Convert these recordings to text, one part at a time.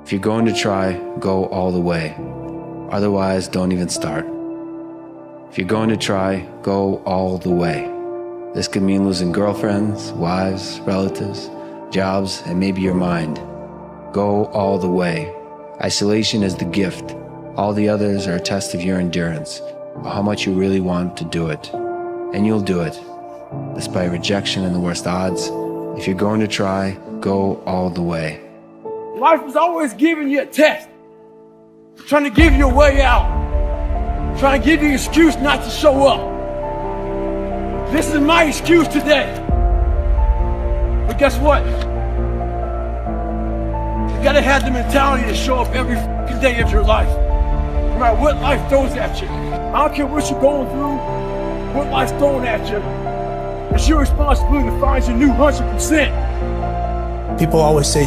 If you're going to try, go all the way. Otherwise, don't even start. If you're going to try, go all the way. This could mean losing girlfriends, wives, relatives, jobs, and maybe your mind. Go all the way. Isolation is the gift. All the others are a test of your endurance, of how much you really want to do it. And you'll do it, despite rejection and the worst odds. If you're going to try, go all the way. Life is always giving you a test, trying to give you a way out, trying to give you an excuse not to show up. This is my excuse today. But guess what? You gotta have the mentality to show up every fucking day of your life. No matter what life throws at you. I don't care what you're going through, what life's throwing at you. It's your responsibility to find your new 100%. People always say,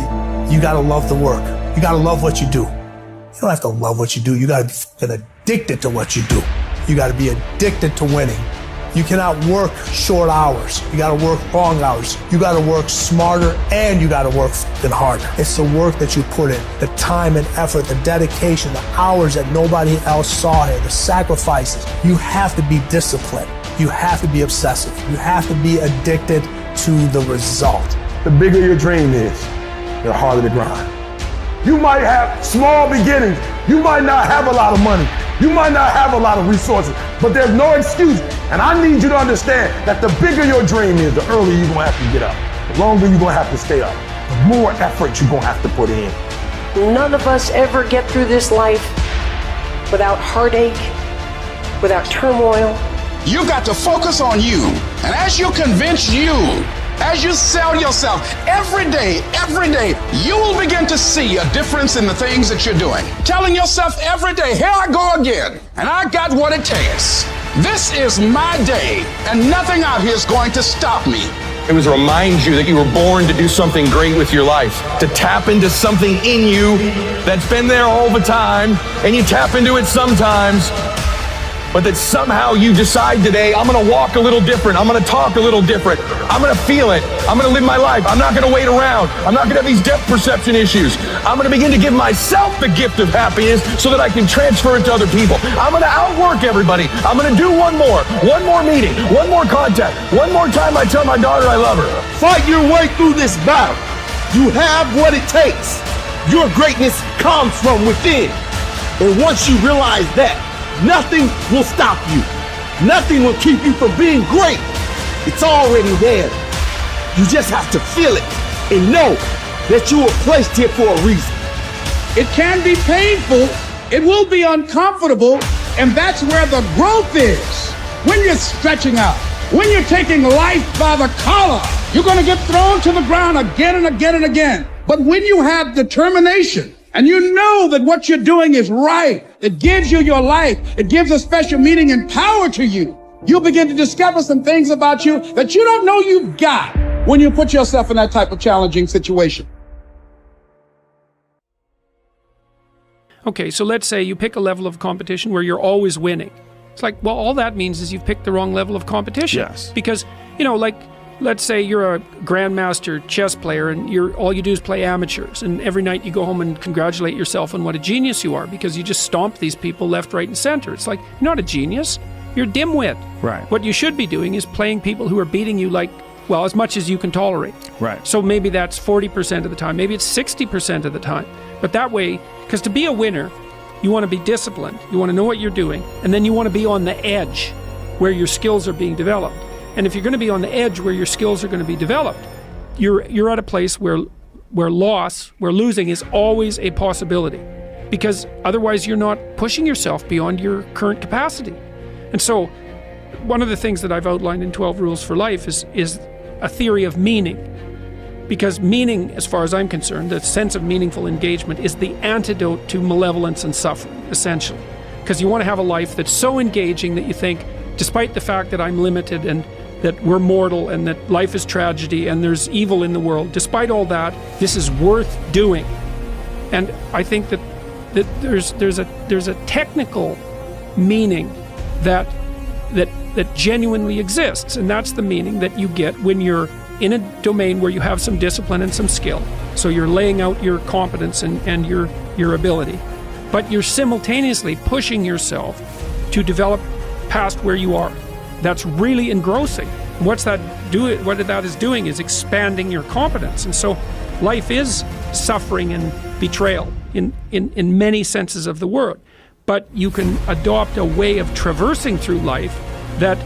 you gotta love the work. You gotta love what you do. You don't have to love what you do. You gotta be fucking addicted to what you do. You gotta be addicted to winning. You cannot work short hours. You gotta work long hours. You gotta work smarter and you gotta work fucking harder. It's the work that you put in, the time and effort, the dedication, the hours that nobody else saw here, the sacrifices. You have to be disciplined. You have to be obsessive. You have to be addicted to the result. The bigger your dream is, the harder the grind. You might have small beginnings. You might not have a lot of money. You might not have a lot of resources, but there's no excuse. And I need you to understand that the bigger your dream is, the earlier you're gonna have to get up. The longer you're gonna have to stay up. The more effort you're gonna have to put in. None of us ever get through this life without heartache, without turmoil. You got to focus on you. And as you convince you, as you sell yourself every day, you will begin to see a difference in the things that you're doing. Telling yourself every day, here I go again, and I got what it takes. This is my day, and nothing out here is going to stop me. It was to remind you that you were born to do something great with your life, to tap into something in you that's been there all the time, and you tap into it sometimes, but that somehow you decide today, I'm gonna walk a little different, I'm gonna talk a little different, I'm gonna feel it, I'm gonna live my life, I'm not gonna wait around, I'm not gonna have these depth perception issues, I'm gonna begin to give myself the gift of happiness so that I can transfer it to other people. I'm gonna outwork everybody, I'm gonna do one more meeting, one more contact, one more time I tell my daughter I love her. Fight your way through this battle. You have what it takes. Your greatness comes from within. And once you realize that, nothing will stop you. Nothing will keep you from being great. It's already there. You just have to feel it and know that you were placed here for a reason. It can be painful. It will be uncomfortable. And that's where the growth is. When you're stretching out, when you're taking life by the collar, you're going to get thrown to the ground again and again and again. But when you have determination, and you know that what you're doing is right, it gives you your life, it gives a special meaning and power to you, you'll begin to discover some things about you that you don't know you've got when you put yourself in that type of challenging situation. Okay, so let's say you pick a level of competition where you're always winning. It's like, well, all that means is you've picked the wrong level of competition. Yes. Because, you know, like, let's say you're a grandmaster chess player and all you do is play amateurs, and every night you go home and congratulate yourself on what a genius you are because you just stomp these people left, right, and center. It's like, you're not a genius, you're a dimwit. Right. What you should be doing is playing people who are beating you like, well, as much as you can tolerate. Right. So maybe that's 40% of the time, maybe it's 60% of the time. But that way, because to be a winner, you want to be disciplined, you want to know what you're doing, and then you want to be on the edge where your skills are being developed. And if you're going to be on the edge where your skills are going to be developed, you're at a place where losing is always a possibility, because otherwise you're not pushing yourself beyond your current capacity. And so one of the things that I've outlined in 12 Rules for Life is a theory of meaning, because meaning, as far as I'm concerned, the sense of meaningful engagement is the antidote to malevolence and suffering, essentially. Because you want to have a life that's so engaging that you think, despite the fact that I'm limited and that we're mortal and that life is tragedy and there's evil in the world, despite all that, this is worth doing. And I think that there's a technical meaning that genuinely exists, and that's the meaning that you get when you're in a domain where you have some discipline and some skill. So you're laying out your competence and your ability. But you're simultaneously pushing yourself to develop past where you are. That's really engrossing. What that is doing is expanding your competence. And so life is suffering and betrayal in many senses of the word. But you can adopt a way of traversing through life that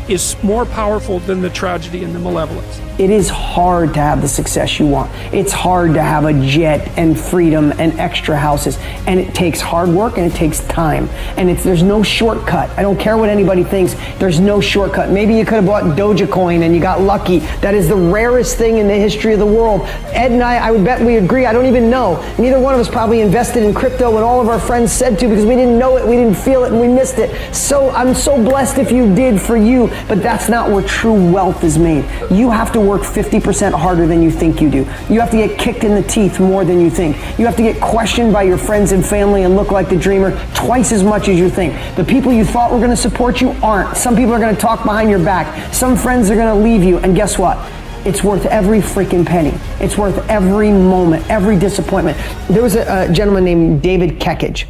is more powerful than the tragedy and the malevolence. It is hard to have the success you want. It's hard to have a jet and freedom and extra houses. And it takes hard work and it takes time. And there's no shortcut. I don't care what anybody thinks. There's no shortcut. Maybe you could have bought Dogecoin and you got lucky. That is the rarest thing in the history of the world. Ed and I would bet we agree. I don't even know. Neither one of us probably invested in crypto when all of our friends said to, because we didn't know it, we didn't feel it, and we missed it. So I'm so blessed if you did for you, but that's not where true wealth is made. You have to work 50% harder than you think you do. You have to get kicked in the teeth more than you think. You have to get questioned by your friends and family and look like the dreamer twice as much as you think. The people you thought were going to support you aren't. Some people are going to talk behind your back. Some friends are going to leave you. And guess what? It's worth every freaking penny. It's worth every moment, every disappointment. There was a gentleman named David Kekich.